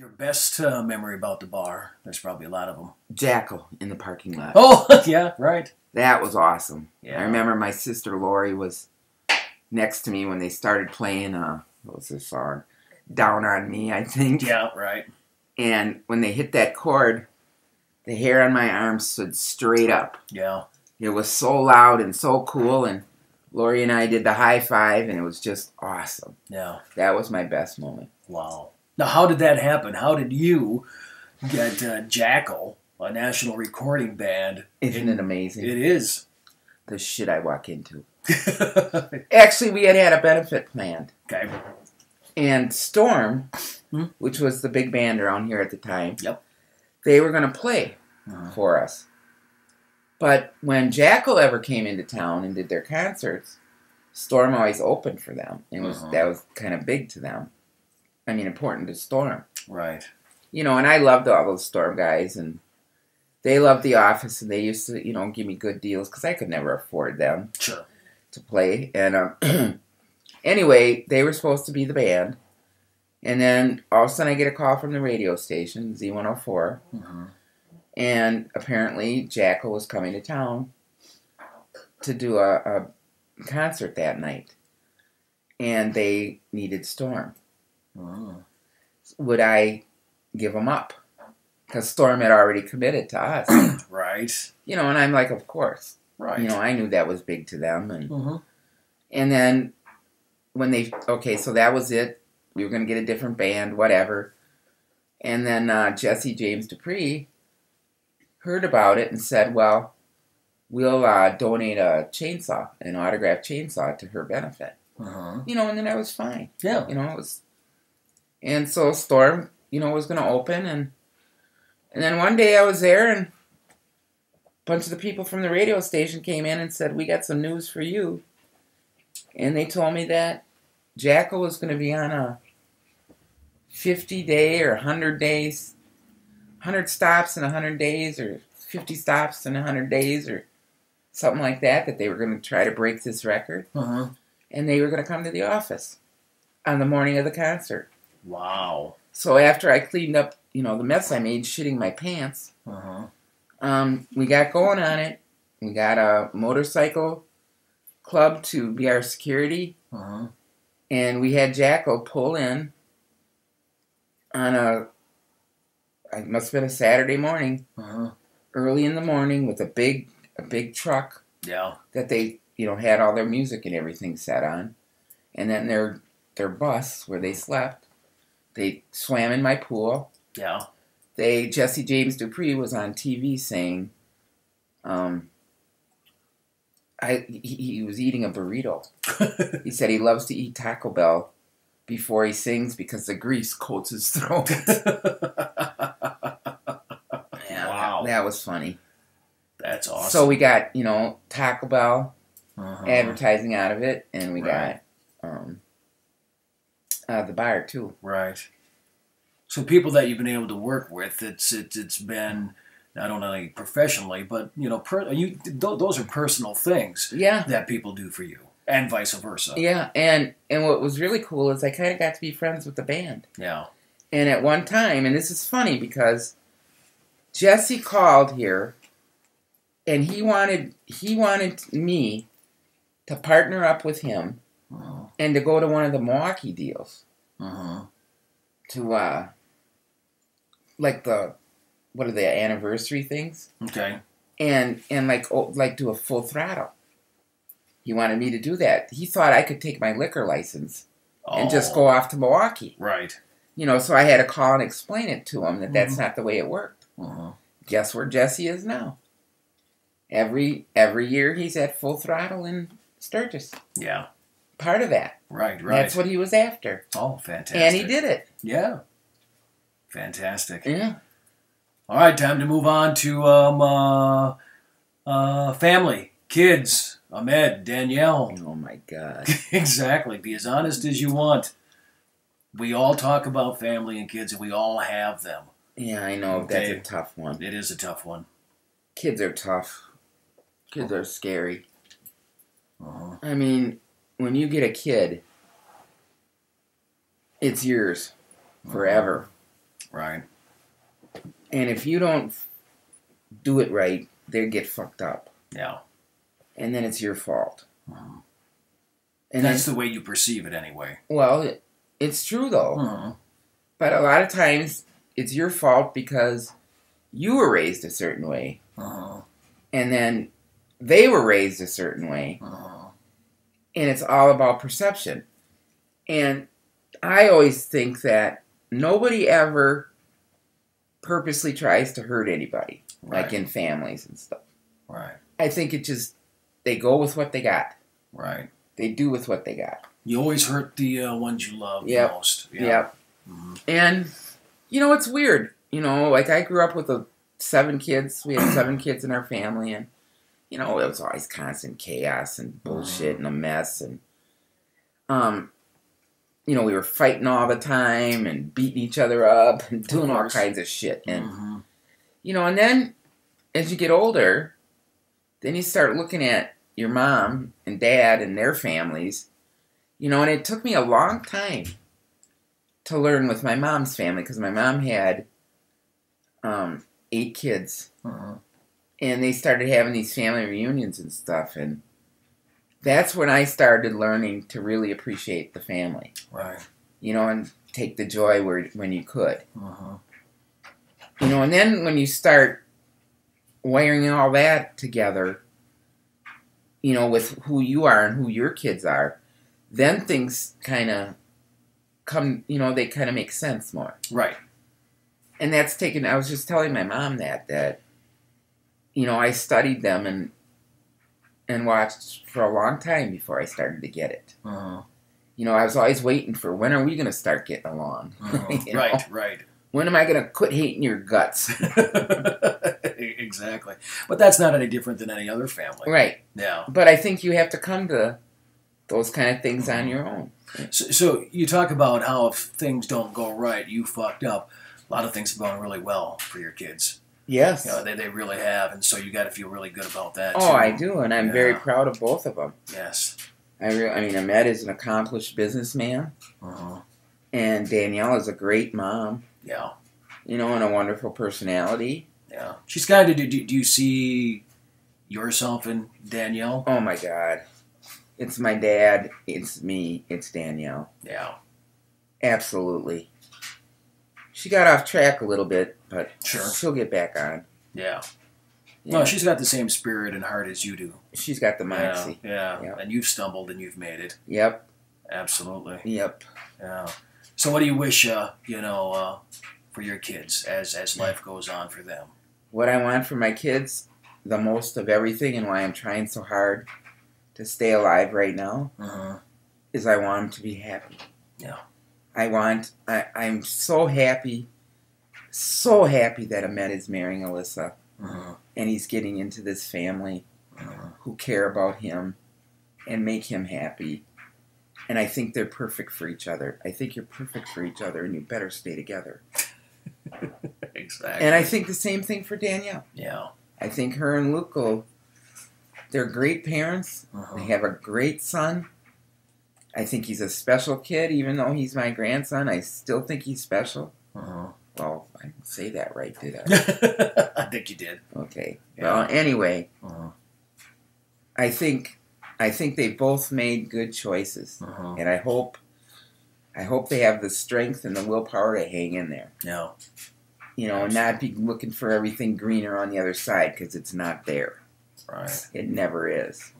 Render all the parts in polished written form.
Your best memory about the bar? There's probably a lot of them. Jackal in the parking lot. Oh, yeah, right. That was awesome. Yeah. I remember my sister Lori was next to me when they started playing, what was this song? Down on Me, I think. Yeah, right. And when they hit that chord, the hair on my arm stood straight up. Yeah. It was so loud and so cool, and Lori and I did the high five, and it was just awesome. Yeah. That was my best moment. Wow. Now, how did that happen? How did you get Jackal, a national recording band? Isn't it amazing? It is. The shit I walk into. Actually, we had a benefit planned. Okay. And Storm, which was the big band around here at the time, Yep. they were going to play for us. But when Jackal ever came into town and did their concerts, Storm always opened for them. And that was kind of big to them. I mean, important to Storm. Right. You know, and I loved all those Storm guys, and they loved The Office, and they used to, you know, give me good deals because I could never afford them to play. And anyway, they were supposed to be the band. And then all of a sudden I get a call from the radio station, Z104. And apparently Jackal was coming to town to do a concert that night. And they needed Storm. Would I give them up? Because Storm had already committed to us. Right. You know, and I'm like, of course. Right. You know, I knew that was big to them. And then when they, okay, so that was it. We were going to get a different band, whatever. And then Jesse James Dupree heard about it and said, well, we'll donate a chainsaw, an autographed chainsaw to her benefit. You know, and then I was fine. Yeah. You know, it was, and so Storm, you know, was going to open. And then one day I was there and a bunch of the people from the radio station came in and said, we got some news for you. And they told me that Jackal was going to be on a 50-day or 100 days, 100 stops in 100 days, or 50 stops in 100 days, or something like that, that they were going to try to break this record. And they were going to come to the office on the morning of the concert. Wow. So after I cleaned up, you know, the mess I made shitting my pants, we got going on it. We got a motorcycle club to be our security. And we had Jackal pull in on it must have been a Saturday morning, early in the morning, with a big truck. Yeah. That they, you know, had all their music and everything set on. And then their bus where they slept, they swam in my pool. Yeah. Jesse James Dupree was on TV saying, he was eating a burrito. He said he loves to eat Taco Bell before he sings because the grease coats his throat. Yeah, wow. That was funny. That's awesome. So we got, you know, Taco Bell advertising out of it, and we got the bar too. Right. So people that you've been able to work with, it's been, I don't know, like professionally, but you know, those are personal things. Yeah. That people do for you, and vice versa. Yeah, and what was really cool is I kind of got to be friends with the band. Yeah. And at one time, and this is funny because Jesse called here, and he wanted me to partner up with him and to go to one of the Milwaukee deals. To like what are the anniversary things? Okay. And like do a full throttle. He wanted me to do that. He thought I could take my liquor license and just go off to Milwaukee. Right. You know, so I had to call and explain it to him that that's not the way it worked. Guess where Jesse is now? Every year he's at Full Throttle in Sturgis. Yeah. Part of that. Right. That's what he was after. Oh, fantastic. And he did it. Yeah. Fantastic. Yeah. All right, time to move on to family, kids, Ahmed, Danielle. Oh, my God. Exactly. Be as honest as you want. We all talk about family and kids, and we all have them. Yeah, I know. Okay. That's a tough one. It is a tough one. Kids are tough. Kids are scary. I mean, when you get a kid, it's yours forever. Right. And if you don't do it right, they get fucked up. Yeah. And then it's your fault. Mm-hmm. And that's the way you perceive it anyway. Well, it's true though. Mm-hmm. But a lot of times it's your fault because you were raised a certain way. Mm-hmm. And then they were raised a certain way. Mm-hmm. And it's all about perception. And I always think that nobody ever purposely tries to hurt anybody, right. like in families and stuff. Right. I think it just, they go with what they got. Right. They do with what they got. You always hurt the ones you love the most. Yeah. Yep. Mm-hmm. And, it's weird. Like I grew up with 7 kids. We had 7 kids in our family. And, it was always constant chaos and bullshit and a mess. And, we were fighting all the time and beating each other up and doing all kinds of shit. And, and then as you get older, then you start looking at your mom and dad and their families, and it took me a long time to learn with my mom's family because my mom had 8 kids. And they started having these family reunions and stuff. And that's when I started learning to really appreciate the family. Right. And take the joy when you could. And then when you start wiring all that together, with who you are and who your kids are, then things kind of come, they kind of make sense more. Right. And that's I was just telling my mom that, I studied them and watched for a long time before I started to get it. I was always waiting for, when are we going to start getting along? Right. When am I going to quit hating your guts? Exactly. But that's not any different than any other family. Right. Yeah. But I think you have to come to those kind of things on your own. So you talk about how if things don't go right, you fucked up. A lot of things have gone really well for your kids. Yes. They really have. And so you got to feel really good about that, too. I do. And I'm very proud of both of them. Yes. Ahmed is an accomplished businessman. And Danielle is a great mom. Yeah. And a wonderful personality. Yeah. She's kind of, do you see yourself in Danielle? Oh, my God. It's my dad. It's me. It's Danielle. Yeah. Absolutely. She got off track a little bit, but she'll get back on. Yeah. No, she's got the same spirit and heart as you do. She's got the moxie. Yeah. And you've stumbled and you've made it. Yep. Absolutely. Yep. Yeah. So what do you wish, for your kids as life goes on for them? What I want for my kids, the most of everything, and why I'm trying so hard to stay alive right now, is I want them to be happy. Yeah. I'm so happy that Ahmed is marrying Alyssa, and he's getting into this family who care about him and make him happy. And I think they're perfect for each other. I think you're perfect for each other, and you better stay together. Exactly. And I think the same thing for Danielle. Yeah. I think her and Luke, they're great parents. They have a great son. I think he's a special kid, even though he's my grandson. I still think he's special. Well, I didn't say that right, did I? I think you did. Okay. Yeah. Well, anyway, I think they both made good choices, and I hope they have the strength and the willpower to hang in there. Yeah. And not be looking for everything greener on the other side, because it's not there. Right. It never is.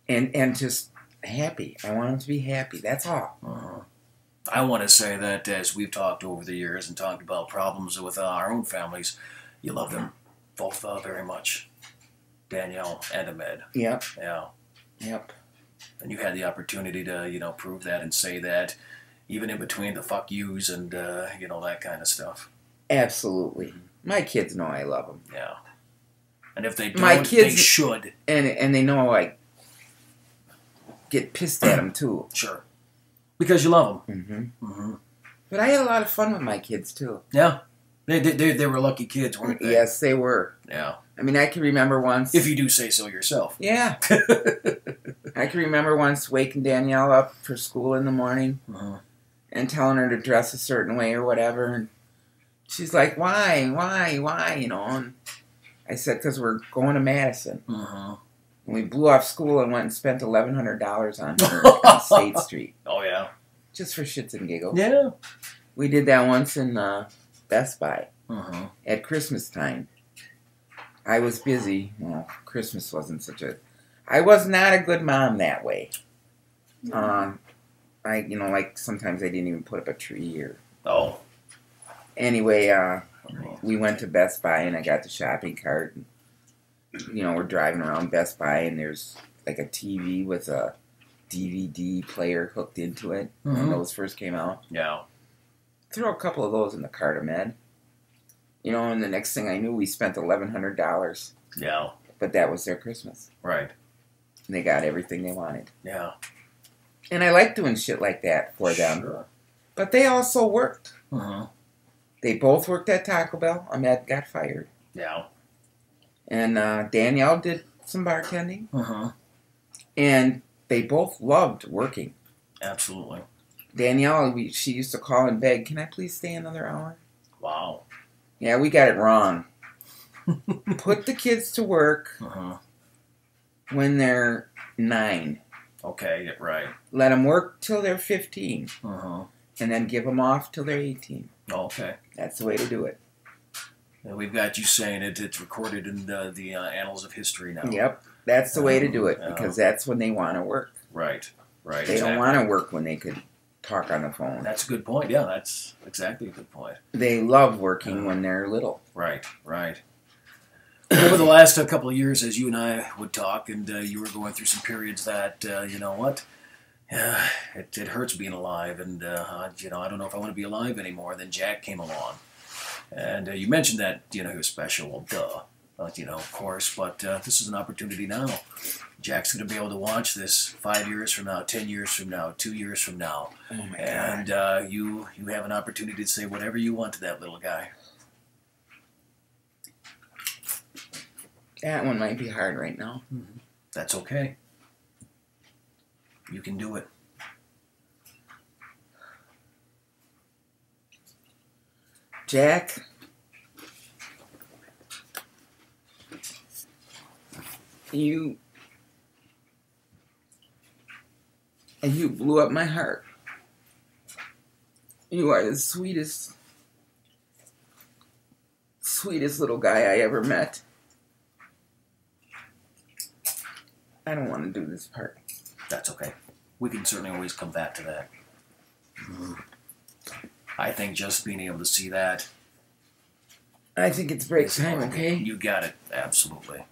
And just happy. I want them to be happy. That's all. I want to say that as we've talked over the years and talked about problems with our own families, you love them both very much. Danielle and Ahmed. Yep. Yeah. Yep. And you had the opportunity to, prove that and say that, even in between the fuck yous and, that kind of stuff. Absolutely. My kids know I love them. Yeah. And if they don't, they should. And they know I get pissed at them, too. Sure. Because you love them. But I had a lot of fun with my kids, too. Yeah. They were lucky kids, weren't they? Yes, they were. Yeah. I can remember once... If you do say so yourself. Yeah. I can remember once waking Danielle up for school in the morning. and telling her to dress a certain way or whatever. And she's like, why, you know? And I said, because we're going to Madison. Uh-huh. And we blew off school and went and spent $1,100 on her on State Street. Oh, yeah. Just for shits and giggles. Yeah. We did that once in Best Buy at Christmas time. I was busy. Well, Christmas wasn't such a... I was not a good mom that way. Like sometimes I didn't even put up a tree or... Oh. Anyway, we went to Best Buy and I got the shopping cart. And, we're driving around Best Buy and there's like a TV with a DVD player hooked into it when those first came out. Yeah. Throw a couple of those in the cart, Ahmed. And the next thing I knew, we spent $1,100. Yeah. But that was their Christmas. Right. And they got everything they wanted. Yeah. And I like doing shit like that for them. Sure. But they also worked. Uh-huh. They both worked at Taco Bell. Ahmed got fired. Yeah. And Danielle did some bartending. Uh-huh. And they both loved working. Absolutely. Danielle, she used to call and beg, can I please stay another hour? Wow. Yeah, we got it wrong. Put the kids to work when they're 9. Okay, right. Let them work till they're 15. And then give them off till they're 18. Okay. That's the way to do it. And we've got you saying it. It's recorded in the annals of history now. Yep. That's the way to do it because that's when they want to work. Right. Right. They don't want to work when they could talk on the phone. That's a good point. Yeah, that's exactly a good point. They love working when they're little. Right. Right. Over the last couple of years, as you and I would talk, and you were going through some periods that, you know what, it hurts being alive, and, I don't know if I want to be alive anymore. Then Jack came along, and you mentioned that, he was special. Well, duh. Of course, but this is an opportunity now. Jack's going to be able to watch this 5 years from now, 10 years from now, 2 years from now. Oh my God. And you have an opportunity to say whatever you want to that little guy. That one might be hard right now. That's okay. You can do it. Jack, you blew up my heart. You are the sweetest little guy I ever met. I don't want to do this part. That's okay. We can certainly always come back to that. I think just being able to see that. I think it's break time, okay? You got it. Absolutely.